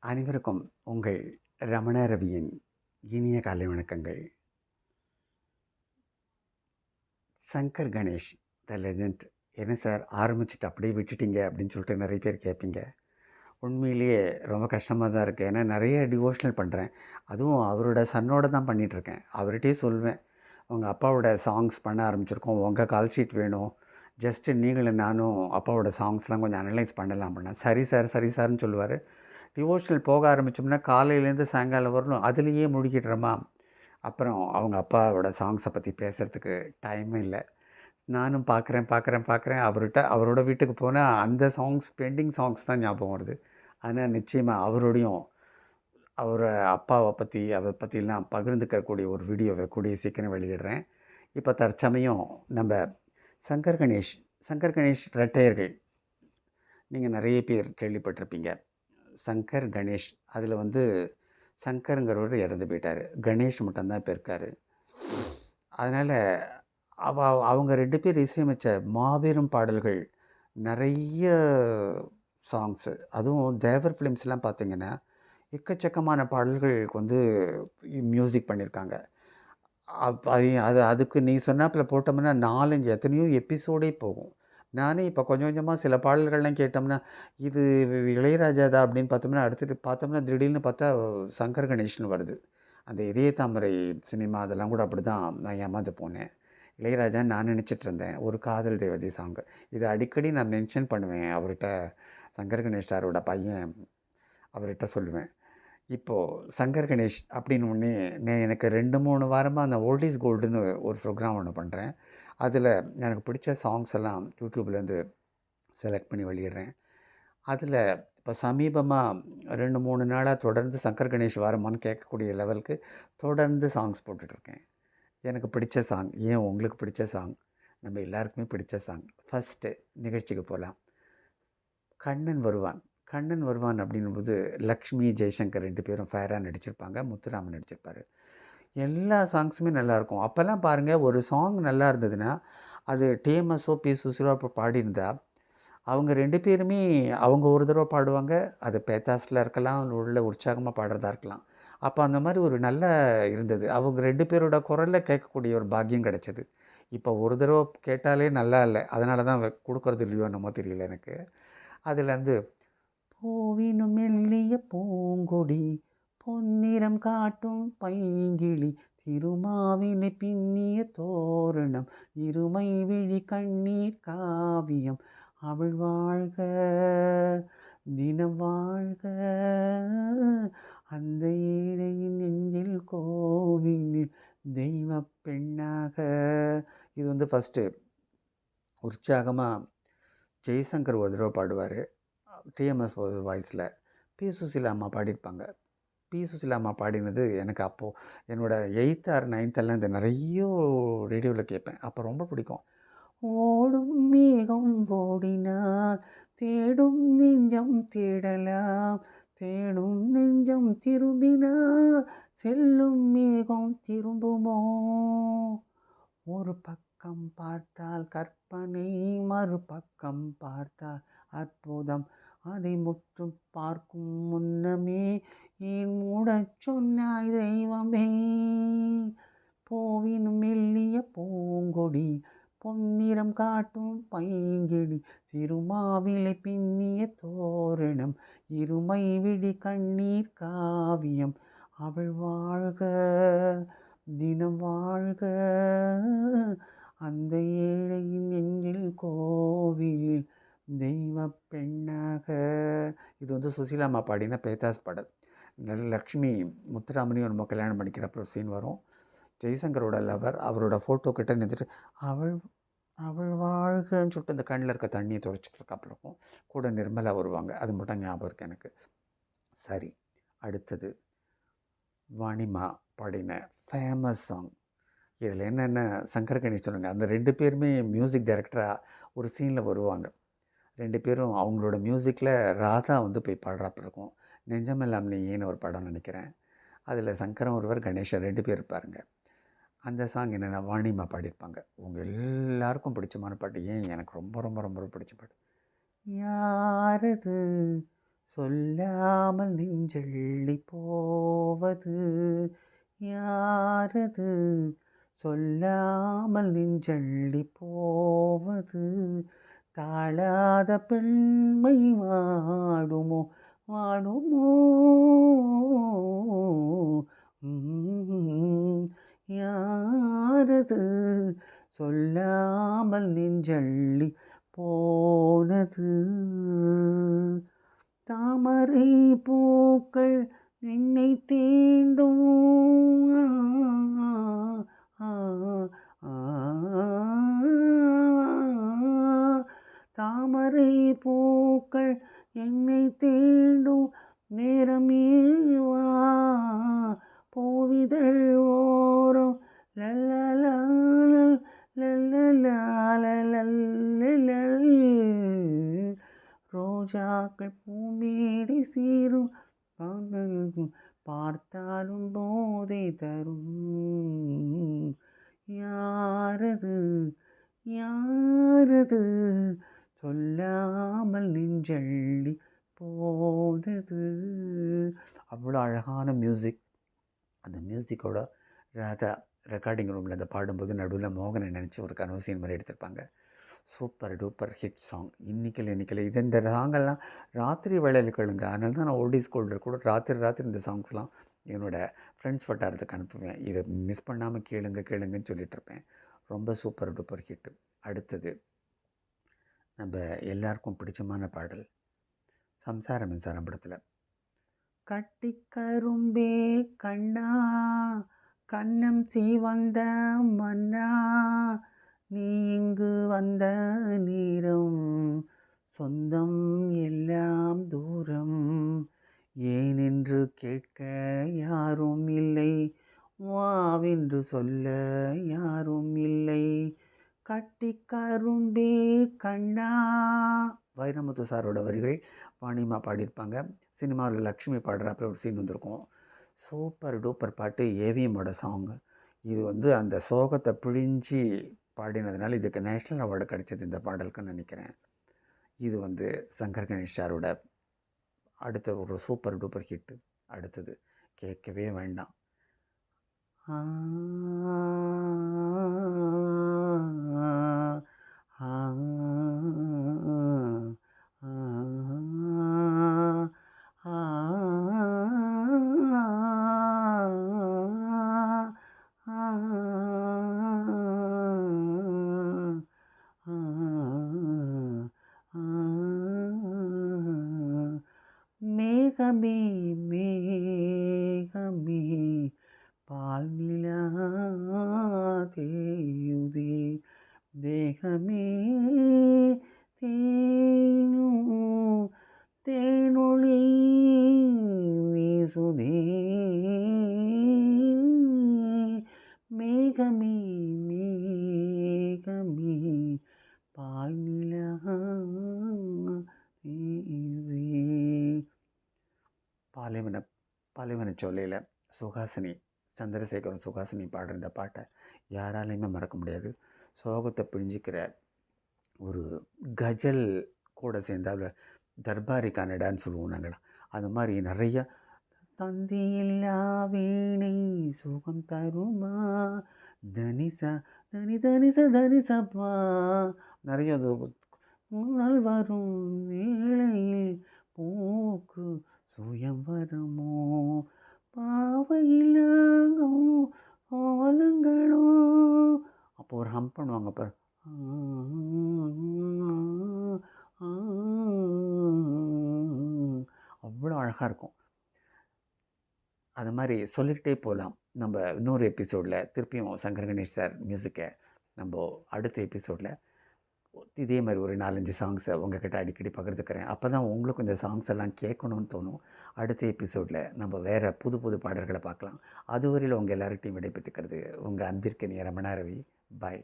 அனைவருக்கும் உங்கள் ரமண ரவியின் இனிய காலை வணக்கங்கள். Shankar Ganesh the legend. என்ன சார் ஆரம்பிச்சுட்டு அப்படியே விட்டுட்டீங்க அப்படின்னு சொல்லிட்டு நிறைய பேர் கேட்பீங்க. உண்மையிலேயே ரொம்ப கஷ்டமாக தான் இருக்குது. ஏன்னா நிறைய டிவோஷனல் பண்ணுறேன். அதுவும் அவரோட சன்னோட தான் பண்ணிகிட்ருக்கேன். அவர்கிட்டயே சொல்வேன், உங்கள் அப்பாவோட சாங்ஸ் பண்ண ஆரம்பிச்சிருக்கோம், உங்கள் கால் ஷீட் வேணும், ஜஸ்ட்டு நீங்களும் நானும் அப்பாவோட சாங்ஸ்லாம் கொஞ்சம் அனலைஸ் பண்ணலாம் அப்படின்னா, சரி சார் சரி சார்னு சொல்லுவார். டிவோஷனல் போக ஆரம்பித்தோம்னா காலையிலேருந்து சாயங்காலம் வரணும் அதுலேயே முழுகிடுறோமா, அப்புறம் அவங்க அப்பாவோட சாங்ஸை பற்றி பேசுகிறதுக்கு டைமே இல்லை. நானும் பார்க்குறேன் அவரோட வீட்டுக்கு போனால் அந்த சாங்ஸ் பெண்டிங் சாங்ஸ் தான் ஞாபகம் வருது. ஆனால் நிச்சயமாக அவரோடையும் அவர் அப்பாவை பற்றி அதை பற்றிலாம் பகிர்ந்துக்கக்கூடிய ஒரு வீடியோவை கூடிய சீக்கிரம் வெளியிடுறேன். இப்போ தற்சமயம் நம்ம சங்கர் கணேஷ் ரெட்டையர்கள் நீங்கள் நிறைய பேர் கேள்விப்பட்டிருப்பீங்க. சங்கர் கணேஷ் அதில் சங்கருங்கிறவர் இறந்து போயிட்டார். கணேஷ் மட்டும்தான் இப்போ இருக்கார். அதனால் அவங்க 2 பேர் இசையமைச்ச மாபெரும் பாடல்கள் நிறைய சாங்ஸு, அதுவும் தேவர் ஃபிலிம்ஸ்லாம் பார்த்திங்கன்னா எக்கச்சக்கமான பாடல்களுக்கு மியூசிக் பண்ணியிருக்காங்க. அதுக்கு நீ சொன்னாப்புல போட்டோம்னா 4-5 எத்தனையோ எபிசோடே போகும். நானே இப்போ கொஞ்சம் கொஞ்சமாக சில பாடல்கள்லாம் கேட்டோம்னா, இது இளையராஜா தான் அப்படின்னு பார்த்தோம்னா, அடுத்துட்டு பார்த்தோம்னா திடீர்னு பார்த்தா சங்கர் கணேஷ்னு வருது. அந்த இதய தாமரை சினிமா அதெல்லாம் கூட அப்படி தான் நான் ஏமாந்து போனேன். இளையராஜான்னு நான் நினச்சிட்ருந்தேன். ஒரு காதல் தேவதை சாங்கு. இதை அடிக்கடி நான் மென்ஷன் பண்ணுவேன் அவர்கிட்ட. சங்கர் கணேஷ் சாரோட பையன் அவர்கிட்ட சொல்லுவேன். இப்போது சங்கர் கணேஷ் அப்படின்னு ஒன்னே எனக்கு 2-3 வாரமாக அந்த ஓல்ட் இஸ் கோல்டுன்னு ஒரு ப்ரோக்ராம் ஒன்று பண்ணுறேன். அதில் எனக்கு பிடிச்ச சாங்ஸ் எல்லாம் யூடியூப்லேருந்து செலக்ட் பண்ணி வெளியிடுறேன். அதில் இப்போ சமீபமாக 2-3 நாளாக தொடர்ந்து சங்கர் கணேஷ் வாரமான்னு கேட்கக்கூடிய லெவலுக்கு தொடர்ந்து சாங்ஸ் போட்டுட்ருக்கேன். எனக்கு பிடிச்ச சாங், ஏன் உங்களுக்கு பிடிச்ச சாங், நம்ம எல்லாருக்குமே பிடிச்ச சாங். ஃபஸ்ட்டு நிகழ்ச்சிக்கு போகலாம். கண்ணன் வருவான் அப்படின்னும்போது லக்ஷ்மி ஜெய்சங்கர் 2 பேரும் ஃபேராக நடிச்சிருப்பாங்க. முத்துராமன் நடிச்சிருப்பார். எல்லா சாங்ஸுமே நல்லாயிருக்கும். அப்போல்லாம் பாருங்கள், ஒரு சாங் நல்லா இருந்ததுன்னா அது டிஎம்எஸோ பி சுசிலோ பாடியிருந்தா அவங்க 2 பேருமே அவங்க ஒரு தடவை பாடுவாங்க. அது பேத்தாஸில் இருக்கலாம், உள்ள உற்சாகமாக பாடுறதா இருக்கலாம். அப்போ அந்த மாதிரி ஒரு நல்ல இருந்தது. அவங்க 2 பேரோட குரலில் கேட்கக்கூடிய ஒரு பாக்கியம் கிடைச்சது. இப்போ ஒரு தடவை கேட்டாலே நல்லா இல்லை. அதனால தான் கொடுக்கறது இல்லையோ என்னமோ தெரியல எனக்கு. அதில் பூவினும் மெல்லிய பூங்கொடி, பொன்னிறம் காட்டும் பைங்கிளி, திருமாவினை பின்னிய தோரணம், இருமை விழி கண்ணீர் காவியம், அவள் வாழ்க தினம் வாழ்க, அந்த ஏழையின் நெஞ்சில் கோவிலில் தெய்வ பெண்ணாக. இது ஃபஸ்ட்டு உற்சாகமாக ஜெய்சங்கர் ஒரு தடவை பாடுவார் டிஎம்எஸ் வாய்ஸில். பி சுசிலா அம்மா பாடியிருப்பாங்க. பி சுசிலா அம்மா பாடினது எனக்கு அப்போது என்னோடய 8th or 9th இந்த நிறைய ரேடியோவில் கேட்பேன். அப்போ ரொம்ப பிடிக்கும். ஓடும் மேகம் ஓடினால் தேடும் நெஞ்சம் தேடலாம், தேடும் நெஞ்சம் திரும்பினால் செல்லும் மேகம் திரும்புமோ, ஒரு பக்கம் பார்த்தால் கற்பனை, மறுபக்கம் பார்த்தால் அற்புதம், அதை முற்றும் பார்க்கும் முன்னமே ஏன் மூடச் சொன்னாய் தெய்வமே, பூவினும் மெல்லிய பூங்கொடி, பொன்னிறம் காட்டும் பைங்கிளி, திருமாவிலை பின்னிய தோரணம், இருமை விழி கண்ணீர் காவியம், அவள் வாழ்க தினம் வாழ்க, அந்த ஏழையின் நெஞ்சில் கோவில் தெய்வ பெண்ணாக. இது சுசீலா அம்மா பாடின பேத்தாஸ் பாடல். லக்ஷ்மி முத்துராமனையும் நம்ம கல்யாணம் பண்ணிக்கிறப்ப ஒரு சீன் வரும். ஜெய்சங்கரோட லவர் அவரோட ஃபோட்டோ கிட்ட நின்றுட்டு அவள் அவள் வாழ்கன்னு சொல்லிட்டு அந்த கண்ணில் இருக்க தண்ணியை துடைச்சிட்டு இருக்கும். கூட நிர்மலா வருவாங்க. அது மட்டும் ஞாபகம் இருக்குது எனக்கு. சரி, அடுத்தது வாணிமா பாடின ஃபேமஸ் சாங். இதில் என்னென்ன சங்கர் கணேஷ் சொல்லுங்க, அந்த 2 பேருமே மியூசிக் டைரக்டராக ஒரு சீனில் வருவாங்க. 2 பேரும் அவங்களோட மியூசிக்கில் ராதா போய் பாடுறாப்புல இருக்கும். நெஞ்சமெல்லாம் நீயேன்னு ஒரு படம் நினைக்கிறேன். அதில் சங்கரம் ஒருவர், கணேஷன் 2 பேர் இருப்பாருங்க. அந்த சாங் என்னென்னா வாணிமா பாடியிருப்பாங்க. உங்கள் எல்லாருக்கும் பிடிச்சமான பாட்டு. ஏன் எனக்கு ரொம்ப ரொம்ப ரொம்ப ரொம்ப பிடிச்ச பாட்டு. யாரது சொல்லாமல் நெஞ்சள்ளி போவது யாரது? சொல்லாமல் நெஞ்சள்ளி போவது தாழாத பெண்மை வாடுமோ வாடுமோ? யாரது? சொல்லாமல் நெஞ்சள்ளி போனது. தாமரை பூக்கள் என்னை தீண்டும். தாமரை பூக்கள் என்னை தீண்டும் நேரமேவா பூவிதழ் ஓரம் லல்லலாலல் லல்லலாலலல்லலல். ரோஜாக்கள் பூமேடி சீரும் பார்த்தாலும் போதை தரும். யாரது? யாரது? சொல்லாமல் நெஞ்சள்ளி போனது. அவ்வளோ அழகான மியூசிக். அந்த மியூசிக்கோட ராதா ரெக்கார்டிங் ரூமில் அந்த பாடும்போது நடுவில் மோகனை நினச்சி ஒரு கனவு சீன் மாதிரி எடுத்திருப்பாங்க. Super duper hit song. இன்னைக்கில் இது இந்த சாங்கெல்லாம் ராத்திரி வேளையில் கேளுங்க. அதனால தான் நான் ஓல்டி ஸ்கூலில் கூட ராத்திரி இந்த சாங்ஸ்லாம் என்னோடய ஃப்ரெண்ட்ஸ் வட்டாரத்துக்கு அனுப்புவேன். இதை மிஸ் பண்ணாமல் கேளுங்கன்னு சொல்லிகிட்ருப்பேன். ரொம்ப சூப்பர் டூப்பர் ஹிட்டு. அடுத்தது நம்ம எல்லாருக்கும் பிடிச்சமான பாடல் சம்சார மின்சாரம் படத்தில். கட்டி கரும்பே கண்ணா கண்ணம் சீவந்த மன்னா நீ இங்கு வந்த நேரம் சொந்தம் எல்லாம் தூரம் ஏனென்று கேட்க யாரும் இல்லை வாவென்று சொல்ல யாரும் இல்லை. கட்டி கரும்பே கண்ணா. வைரமுத்து சாரோட வரிகள் வாணிமா பாடியிருப்பாங்க. சினிமாவில் லக்ஷ்மி பாடுறாப்புல ஒரு சீன் வந்திருக்கும். சூப்பர் டூப்பர் பாட்டு. ஏவிஎம்மோட சாங்கு. இது அந்த சோகத்தை பிழிஞ்சி பாடினதுனால இதுக்கு நேஷ்னல் அவார்டு கிடைச்சது இந்த பாடலுக்குன்னு நினைக்கிறேன். இது சங்கர் கணேஷ் சாரோட அடுத்த ஒரு சூப்பர் டூப்பர் ஹிட்டு. அடுத்தது கேட்கவே வேண்டாம். மேகமே மேகமே பால் நிலா தேயுதே தேகமே தேனொளி வீசுதே. மேகமே மேகமே பால் நிலா தேயுதே. பாலைவன சோலையில் சுஹாசினி சந்திரசேகரும் சுஹாசினி பாடுற இந்த பாட்டை யாராலையுமே மறக்க முடியாது. சோகத்தை பிழிஞ்சிக்கிற ஒரு கஜல் கூட சேர்ந்தால் தர்பாரி கன்னடான்னு சொல்லுவோம் நாங்களாம். அது மாதிரி நிறைய தந்தியில்லா வீணை சுகம் தருமா தனிசா தனிசப்பா நிறைய நாள் வரும் வேளையில் பூக்கு சுயம் வரமோ பாவையிலாங்கோ ஆலங்களோ. அப்போ ஒரு ஹம் பண்ணுவாங்க பாரு. அவ்வளோ அழகாக இருக்கும். அது மாதிரி சொல்லிக்கிட்டே போகலாம். நம்ம இன்னொரு எபிசோடில் திருப்பியும் சங்கர் கணேஷ் சார் மியூசிக்கை நம்ம அடுத்த எபிசோடில் இதே மாதிரி ஒரு 4-5 சாங்ஸை உங்கள்கிட்ட அடிக்கடி பகிர்ந்துக்கிறேன். அப்போ தான் உங்களுக்கும் இந்த சாங்ஸ் எல்லாம் கேட்கணும்னு தோணும். அடுத்த எபிசோடில் நம்ம வேறு புது பாடல்களை பார்க்கலாம். அதுவரையில் உங்கள் எல்லார்கிட்டையும் விடைபெற்றுக்கிறது உங்கள் அன்பிற்கினிய ரமணா ரவி. பாய்.